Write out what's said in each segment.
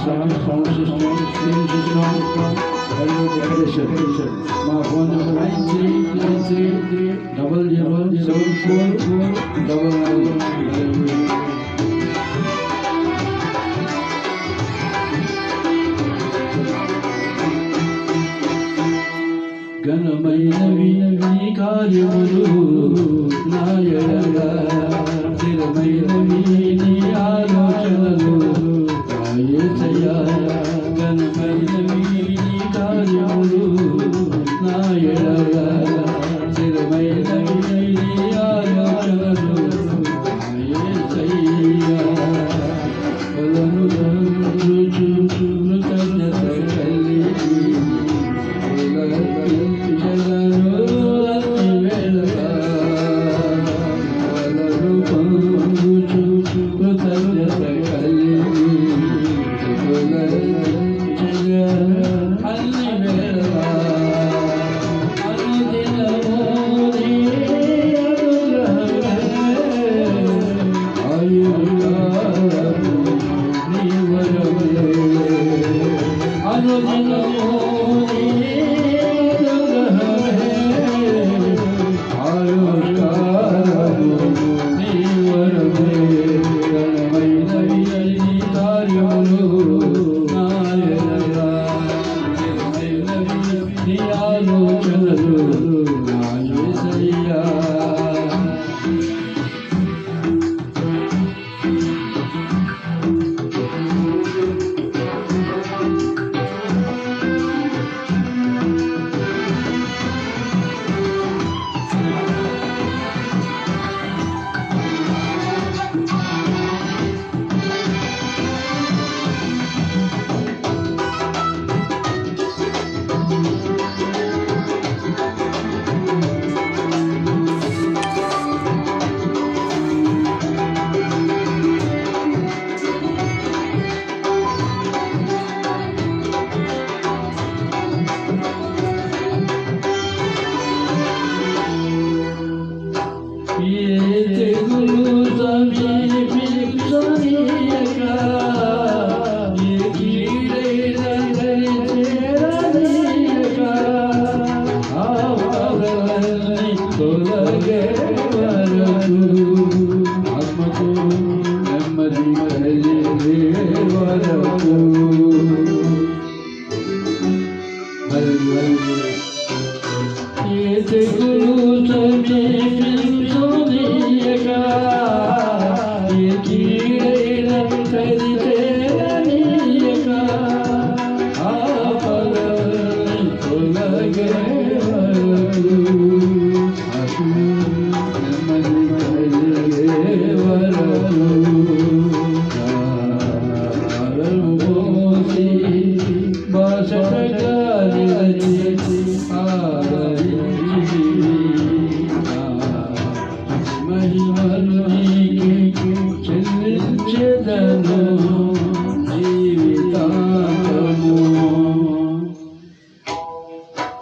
sound system, steam system, and decoration. My phone number 9333007499. ఘనమైనవి నీ కార్యములు నా ఎడల, స్థిరమైనవి నీ ఆలోచనలు నా యేసయ్యా. ఘనమైనవి నీ కార్యములు నా ఎడల, స్థిరమైనవి నీ ఆలోచనలు నా యేసయ్యా. వలను రుచు కృతజ్ఞత కలిగి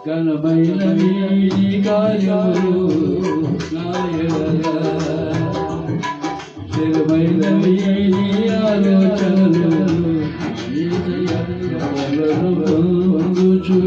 ఘనమైనవి నీ కార్యములు నా ఎడల, స్థిరమైనవి నీ ఆలోచనలు పొందుచు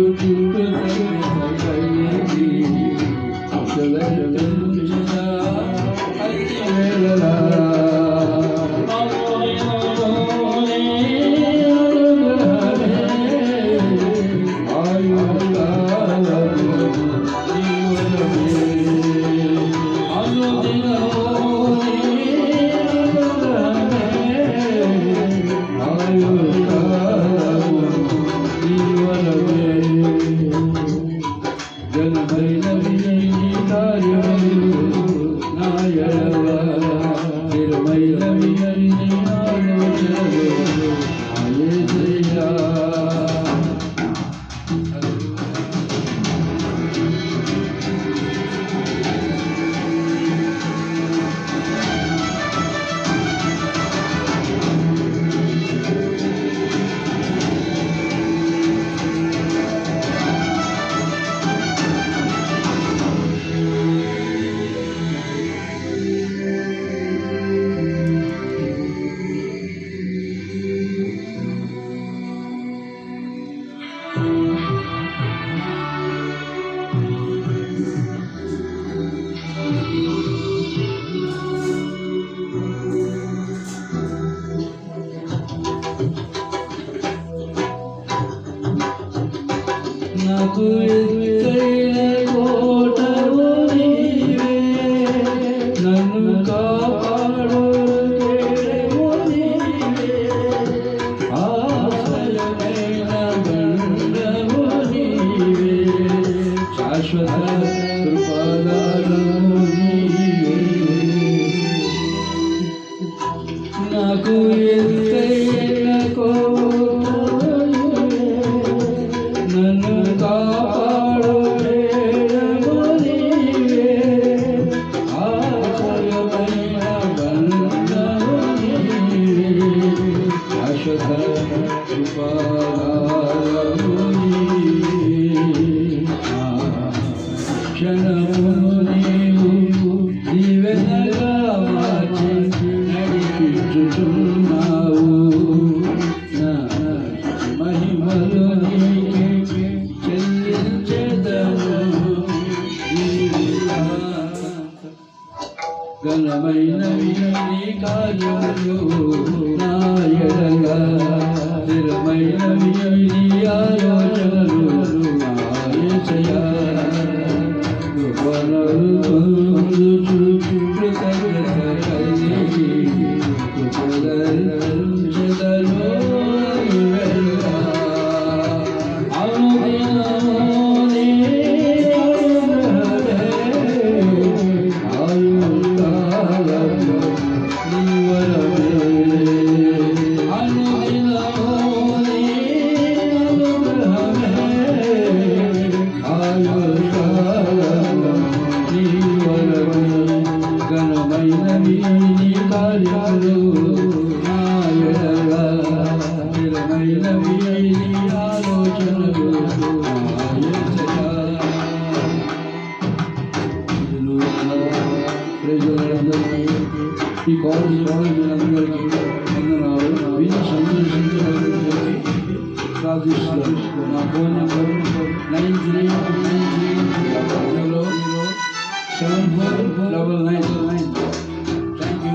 నాకు ఎత్తైన కోటవు నీవే, నన్ను కాపాడు కేడము నీవే, ఆశ్రయమైన బండము నీవే, శాశ్వత కృపాదారము నీవే. నాకు ఎత్తైన కోటవు నన్ను కాపాడు కేడము నీవే, ఆశ్రయమైన బండము నీవే, శాశ్వత కృపాదారము నీవే. క్షణము నీవు దీవెనగా మార్చి నడిపించుచున్నావు, నా మహిమలు నీకే చెల్లించెదను. ఘనమైనవి నీ కార్యములు నా ఎడల, స్థిరమైనవి నీ ఆలోచనలు నా యేసయ్యా. కృపణలు పొందుచు కృతజ్ఞత కలిగి కృపదరించెదను వెలుగా. అనుదినము నీ అనుగ్రహమే, ఆయుష్కాలము నీ వరమే. అనుదినము నీ అనుగ్రహమే, ఆయుష్కాలము నీ వరమే. ఘనమైనవి నీ కార్యాలు నా ఎడల, స్థిరమైనవి నీ ఆలోచనలు నా యేసయ్యా. ప్రజలందరికీ ఈ కాలేజీ వాళ్ళందరికీ వందనాలు. వీళ్ళు సంతోషించడానికి ప్రార్థిస్తున్నాను. నా ఫోన్ నెంబర్ 93907499. Thank you.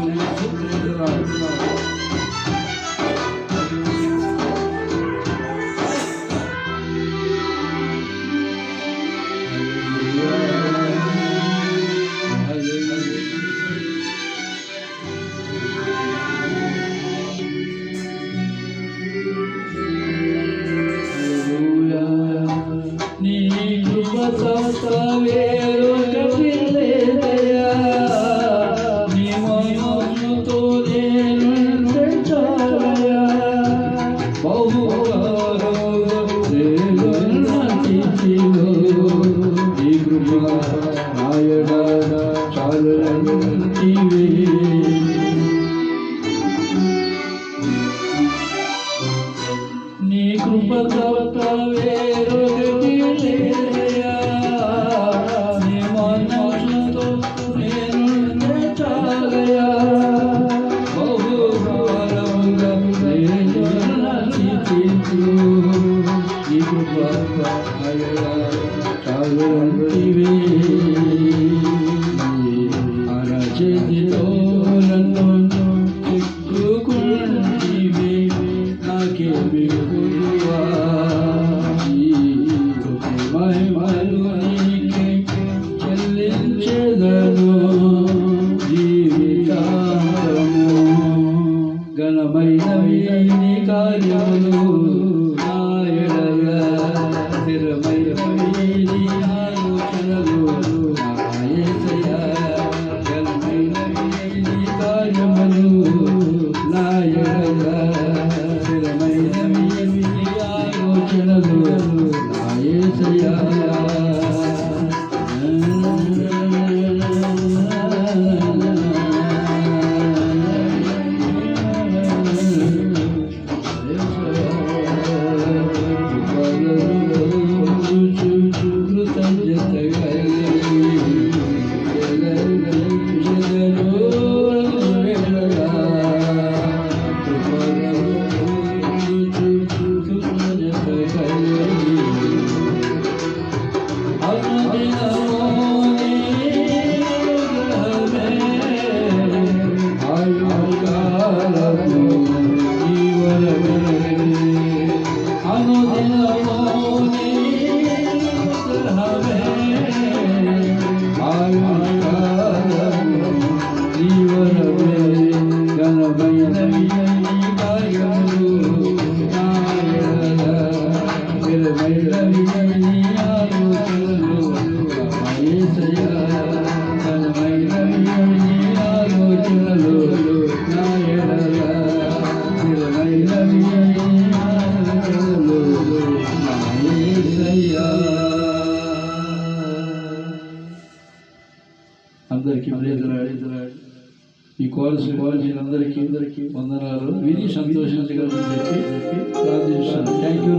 నీ కృప తప్ప వేరొకటి లేదయ్యా, నీ మహిమతో నేనుంటే చాలయ్యా. బహుకాలముగా నేనున్న స్థితిలో నీ కృప నా ఎడల చాలంటివే. నీ కృప తప్ప వేరొకటి లేదయ్యా, నీ మనసుతో నేనుంటే చాలయ్యా. బహుకాలముగా నేనున్న స్థితిలో నీ కృప నా ఎడల చాలంటివే. అరచేతితో నన్ను చిక్కుకుంటివే, నాకేమి కొదువా. మహిమలు నీకే చెల్లించెదను జీవితాంతము. ఘనమైనవి నీ కార్యములు నా ఎడల, స్థిరమైనవి నీ ఆలోచనలు నా యేసయ్యా. ఘనమైనవి నీ కార్యములు నా ఎడల, స్థిరమైనవి నీ ఆలోచనలు నా యేసయ్యా. అనుదినము నీ అందరికీ ఈ కాలేజీ అందరికీ వందనాలు. విని సంతోషించగలని చెప్పి ప్రార్థిస్తున్నాను. Thank you.